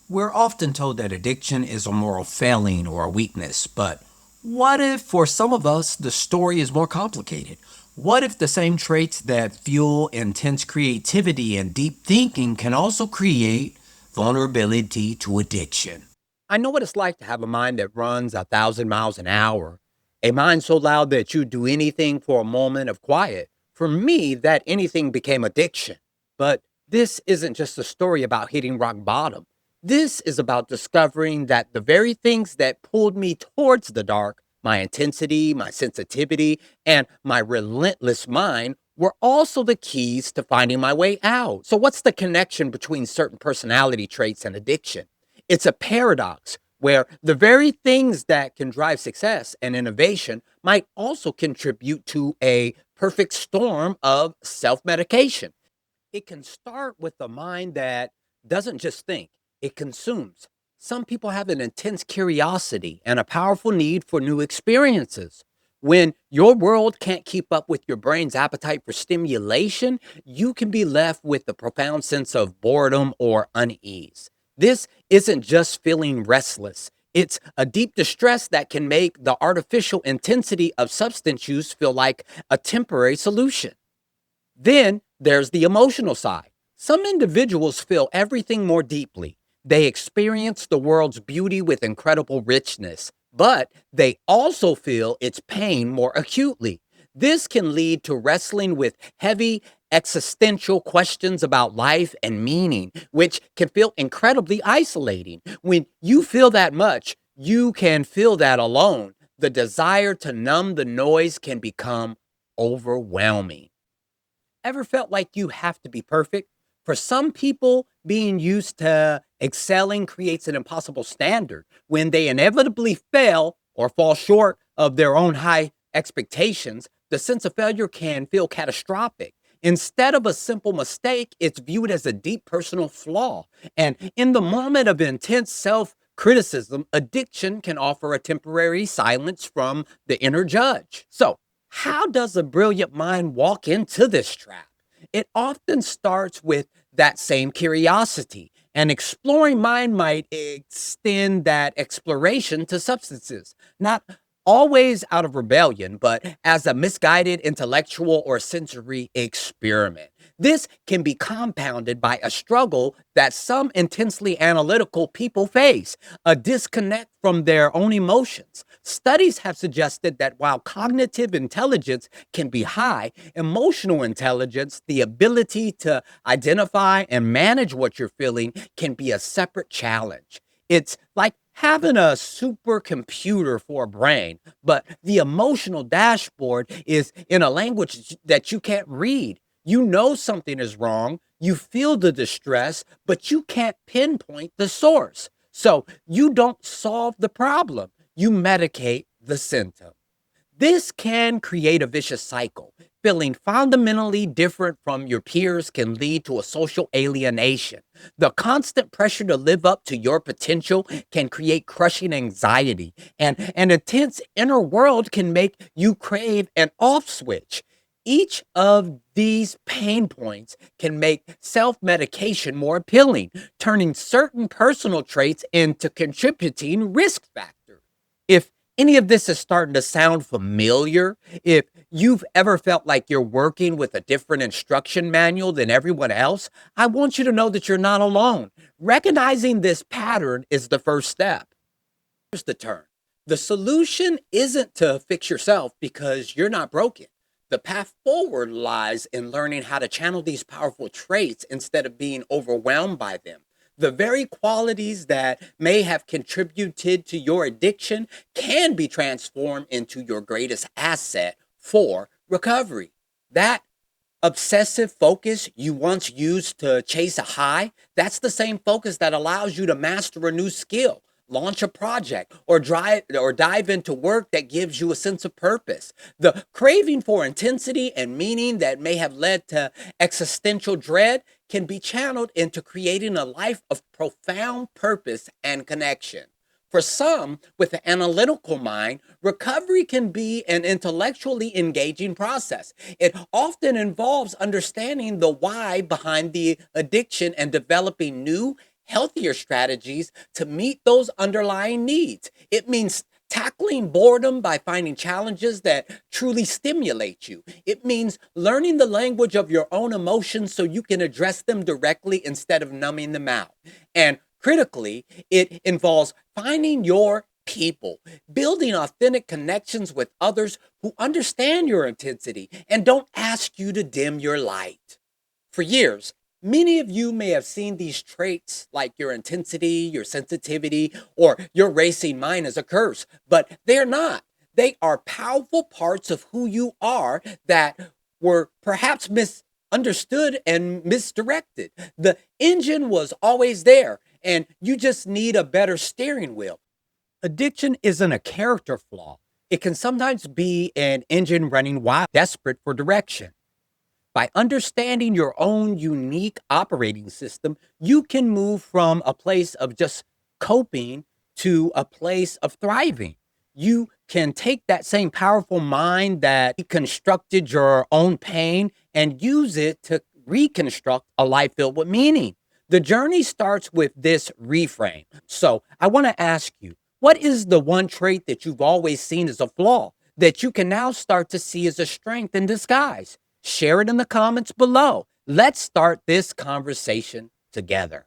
We're often told that addiction is a moral failing or a weakness, but what if for some of us the story is more complicated? What if the same traits that fuel intense creativity and deep thinking can also create vulnerability to addiction? I know what it's like to have a mind that runs 1,000 miles an hour, a mind so loud that you'd do anything for a moment of quiet. For me, that anything became addiction. But this isn't just a story about hitting rock bottom. This is about discovering that the very things that pulled me towards the dark, my intensity, my sensitivity, and my relentless mind, were also the keys to finding my way out. So, what's the connection between certain personality traits and addiction? It's a paradox where the very things that can drive success and innovation might also contribute to a perfect storm of self medication. It can start with a mind that doesn't just think, it consumes. Some people have an intense curiosity and a powerful need for new experiences. When your world can't keep up with your brain's appetite for stimulation, you can be left with a profound sense of boredom or unease. This isn't just feeling restless. It's a deep distress that can make the artificial intensity of substance use feel like a temporary solution. Then there's the emotional side. Some individuals feel everything more deeply. They experience the world's beauty with incredible richness, but they also feel its pain more acutely. This can lead to wrestling with heavy existential questions about life and meaning, which can feel incredibly isolating. When you feel that much, you can feel that alone. The desire to numb the noise can become overwhelming. Ever felt like you have to be perfect? For some people, being used to excelling creates an impossible standard. When they inevitably fail or fall short of their own high expectations, the sense of failure can feel catastrophic. Instead of a simple mistake, it's viewed as a deep personal flaw. And in the moment of intense self criticism, addiction can offer a temporary silence from the inner judge. So, how does a brilliant mind walk into this trap? It often starts with that same curiosity. An exploring mind might extend that exploration to substances, not always out of rebellion, but as a misguided intellectual or sensory experiment. This can be compounded by a struggle that some intensely analytical people face, a disconnect from their own emotions. Studies have suggested that while cognitive intelligence can be high, emotional intelligence, the ability to identify and manage what you're feeling, can be a separate challenge. It's like having a supercomputer for a brain, but the emotional dashboard is in a language that you can't read. You know something is wrong, you feel the distress, but you can't pinpoint the source. So you don't solve the problem, you medicate the symptom. This can create a vicious cycle. Feeling fundamentally different from your peers can lead to a social alienation. The constant pressure to live up to your potential can create crushing anxiety, and an intense inner world can make you crave an off switch. Each of these pain points can make self medication more appealing, turning certain personal traits into contributing risk factors. If any of this is starting to sound familiar, if you've ever felt like you're working with a different instruction manual than everyone else, I want you to know that you're not alone. Recognizing this pattern is the first step. Here's the turn. The solution isn't to fix yourself because you're not broken. The path forward lies in learning how to channel these powerful traits instead of being overwhelmed by them. The very qualities that may have contributed to your addiction can be transformed into your greatest asset for recovery. That obsessive focus you once used to chase a high, that's the same focus that allows you to master a new skill, launch a project, or dive into work that gives you a sense of purpose. The craving for intensity and meaning that may have led to existential dread can be channeled into creating a life of profound purpose and connection. For some, with an analytical mind, recovery can be an intellectually engaging process. It often involves understanding the why behind the addiction and developing new healthier strategies to meet those underlying needs. It means tackling boredom by finding challenges that truly stimulate you. It means learning the language of your own emotions so you can address them directly instead of numbing them out. And critically, it involves finding your people, building authentic connections with others who understand your intensity and don't ask you to dim your light. For years, many of you may have seen these traits like your intensity, your sensitivity, or your racing mind as a curse, but they're not. They are powerful parts of who you are that were perhaps misunderstood and misdirected. The engine was always there, and you just need a better steering wheel. Addiction isn't a character flaw. It can sometimes be an engine running wild, desperate for direction. By understanding your own unique operating system, you can move from a place of just coping to a place of thriving. You can take that same powerful mind that constructed your own pain and use it to reconstruct a life filled with meaning. The journey starts with this reframe. So I want to ask you, what is the one trait that you've always seen as a flaw that you can now start to see as a strength in disguise? Share it in the comments below. Let's start this conversation together.